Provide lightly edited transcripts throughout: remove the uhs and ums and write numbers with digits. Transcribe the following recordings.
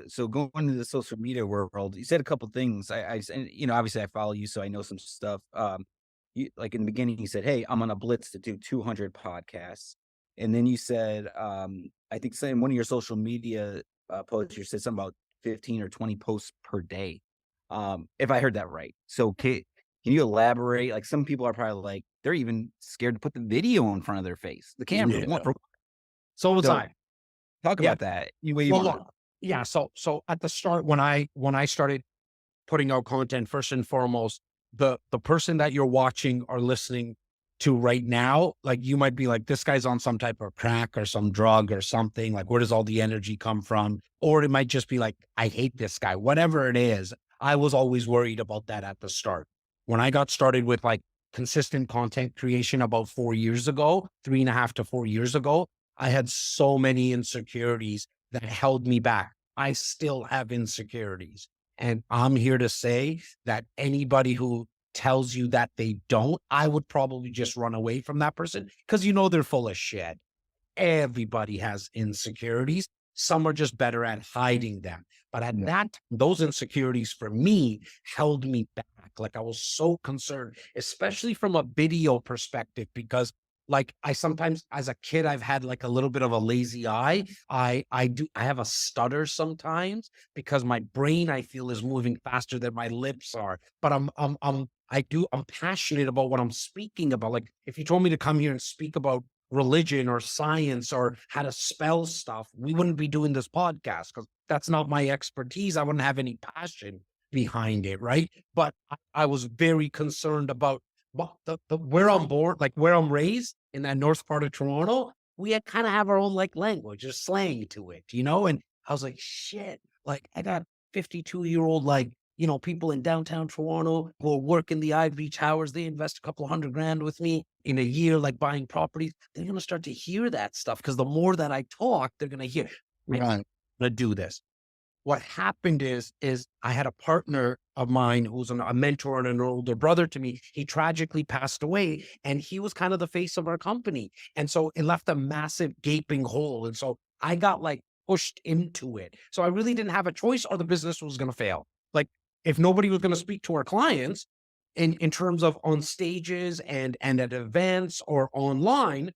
So going into the social media world, you said a couple things. And, obviously I follow you, so I know some stuff. Like in the beginning, you said, "Hey, I'm on a blitz to do 200 podcasts," and then you said, I think in one of your social media posts, you said something about 15 or 20 posts per day. If I heard that right. So can you elaborate? Like some people are probably like they're even scared to put the video in front of their face, the camera. Yeah. So was So I. talk Yeah. about that any way you Well, want. look, yeah. So at the start, when I started putting out content, first and foremost, the person that you're watching or listening to right now, like you might be like, this guy's on some type of crack or some drug or something. Like, where does all the energy come from? Or it might just be like, I hate this guy. Whatever it is, I was always worried about that at the start. When I got started with like consistent content creation about 4 years ago, 3.5 to 4 years ago, I had so many insecurities that held me back. I still have insecurities. And I'm here to say that anybody who tells you that they don't, I would probably just run away from that person because they're full of shit. Everybody has insecurities. Some are just better at hiding them. But at those insecurities for me held me back. Like I was so concerned, especially from a video perspective, because like I sometimes as a kid, I've had like a little bit of a lazy eye. I have a stutter sometimes because my brain I feel is moving faster than my lips are. But I'm passionate about what I'm speaking about. Like if you told me to come here and speak about religion or science or how to spell stuff, we wouldn't be doing this podcast because that's not my expertise. I wouldn't have any passion behind it, right? But I was very concerned about where I'm born, like where I'm raised in that north part of Toronto. We had kind of have our own like language or slang to it, And I was like, shit, like I got 52-year-old like people in downtown Toronto who are working the ivory towers. They invest a couple hundred grand with me in a year, like buying properties. They're going to start to hear that stuff because the more that I talk, they're going to hear, I'm Right. going to do this. What happened is I had a partner of mine who's a mentor and an older brother to me. He tragically passed away and he was kind of the face of our company. And so it left a massive gaping hole. And so I got like pushed into it. So I really didn't have a choice or the business was going to fail. Like if nobody was going to speak to our clients in terms of on stages and at events or online,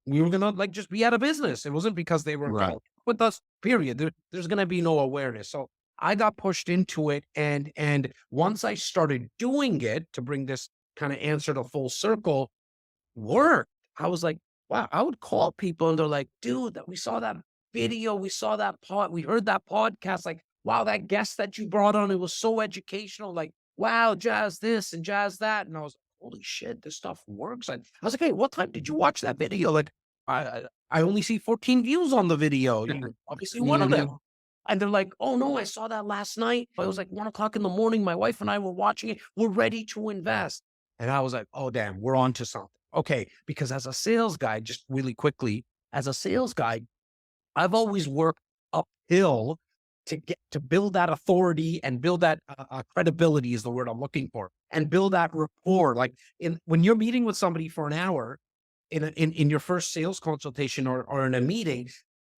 we were going to like just be out of business. It wasn't because they weren't Right. with us, period. There's going to be no awareness. So I got pushed into it. And once I started doing it, to bring this kind of answer to full circle, work, I was like, wow, I would call people and they're like, dude, that we saw that video, we saw that we heard that podcast. Like, wow, that guest that you brought on, it was so educational. Like, wow, jazz this and jazz that. And I was like, holy shit, this stuff works. And I was like, hey, what time did you watch that video? Like, I only see 14 views on the video. You're obviously one of them. And they're like, oh no, I saw that last night. It was like 1 o'clock in the morning. My wife and I were watching it. We're ready to invest. And I was like, oh damn, we're on to something. Okay. Because as a sales guy, just really quickly, as a sales guy, I've always worked uphill to build that authority and build that credibility is the word I'm looking for, and build that rapport. Like when you're meeting with somebody for an hour in your first sales consultation or in a meeting,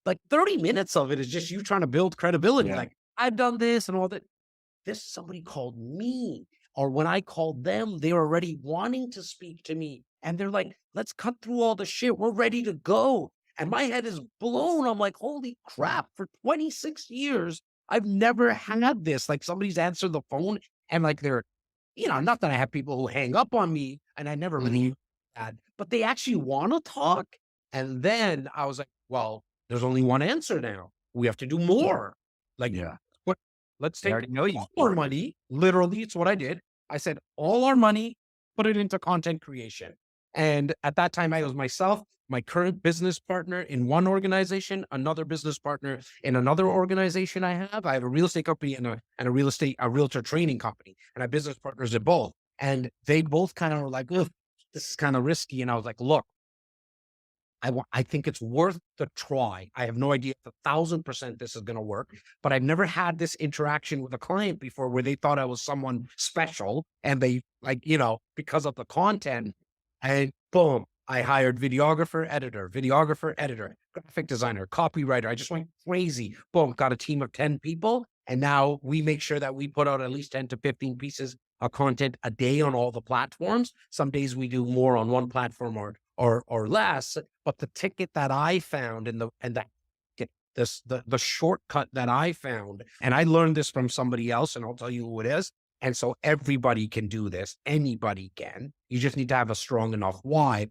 like 30 minutes of it is just you trying to build credibility. Yeah. Like I've done this and all that. This somebody called me, or when I called them, they were already wanting to speak to me. And they're like, let's cut through all the shit. We're ready to go. And my head is blown. I'm like, holy crap, for 26 years, I've never had this. Like somebody's answered the phone and like they're, not that I have people who hang up on me and I never really had, but they actually want to talk. And then I was like, well, there's only one answer now. We have to do more. Like, Yeah. what? Let's They take already know you. all our money. Literally, it's what I did. I said, all our money, put it into content creation. And at that time, I was myself, my current business partner in one organization, another business partner in another organization I have. I have a real estate company and a realtor training company, and I have business partners at both. And they both kind of were like, ugh, this is kind of risky. And I was like, look, I think it's worth the try. I have no idea if 1,000% this is going to work, but I've never had this interaction with a client before where they thought I was someone special and they like, because of the content, and boom, I hired videographer, editor, graphic designer, copywriter. I just went crazy. Boom, got a team of 10 people. And now we make sure that we put out at least 10 to 15 pieces of content a day on all the platforms. Some days we do more on one platform or less. But the ticket that I found the shortcut that I found, and I learned this from somebody else, and I'll tell you who it is. And so everybody can do this. Anybody can. You just need to have a strong enough why.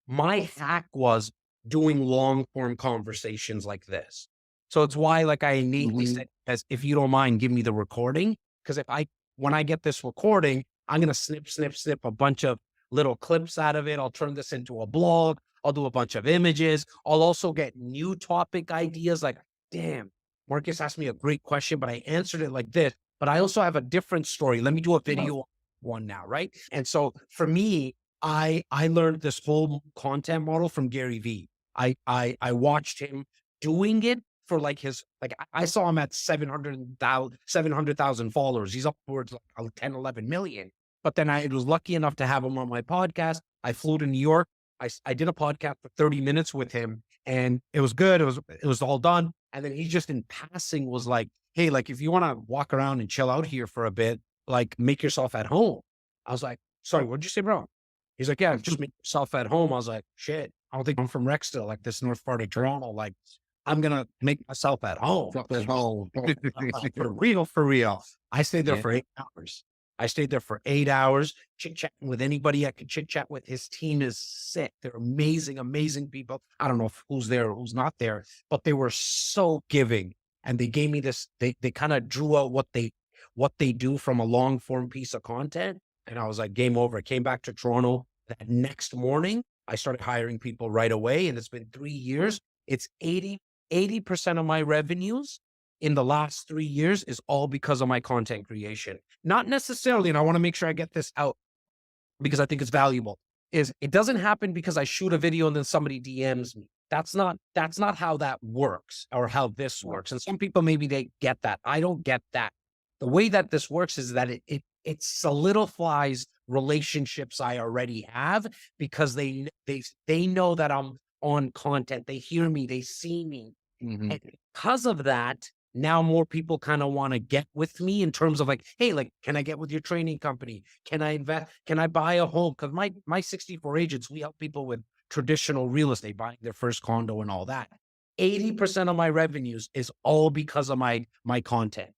My hack was doing long form conversations like this. So it's why, like I innately Mhm. said, as if you don't mind, give me the recording. Because when I get this recording, I'm going to snip a bunch of little clips out of it. I'll turn this into a blog. I'll do a bunch of images. I'll also get new topic ideas like, damn, Marcus asked me a great question, but I answered it like this. But I also have a different story. Let me do a video one now, right? And so for me, I learned this whole content model from Gary Vee. I watched him doing it for like I saw him at 700,000 followers. He's upwards like 10, 11 million. But then I was lucky enough to have him on my podcast. I flew to New York. I did a podcast for 30 minutes with him, and it was good. It was all done. And then he just in passing was like, hey, like if you want to walk around and chill out here for a bit, like make yourself at home. I was like, sorry, what'd you say, bro? He's like, yeah, just make yourself at home. I was like, shit, I don't think I'm from Rexdale, like this north part of Toronto. Like, I'm going to make myself at home. At home. For real, for real. I stayed there Yeah. for 8 hours. I stayed there for 8 hours, chit-chatting with anybody I could chit-chat with. His team is sick. They're amazing, amazing people. I don't know who's there or who's not there, but they were so giving. And they gave me this, they kind of drew out what they do from a long form piece of content. And I was like, game over. I came back to Toronto that next morning. I started hiring people right away. And it's been 3 years. It's 80% of my revenues in the last 3 years is all because of my content creation. Not necessarily, and I want to make sure I get this out because I think it's valuable, is it doesn't happen because I shoot a video and then somebody DMs me. That's not how that works or how this works. And some people, maybe they get that. I don't get that. The way that this works is that it solidifies relationships I already have because they know that I'm on content. They hear me, they see me. Mhm. And because of that, now more people kind of want to get with me in terms of like, hey, like, can I get with your training company? Can I invest? Can I buy a home? Because my 64 agents, we help people with traditional real estate, buying their first condo and all that. 80% of my revenues is all because of my content.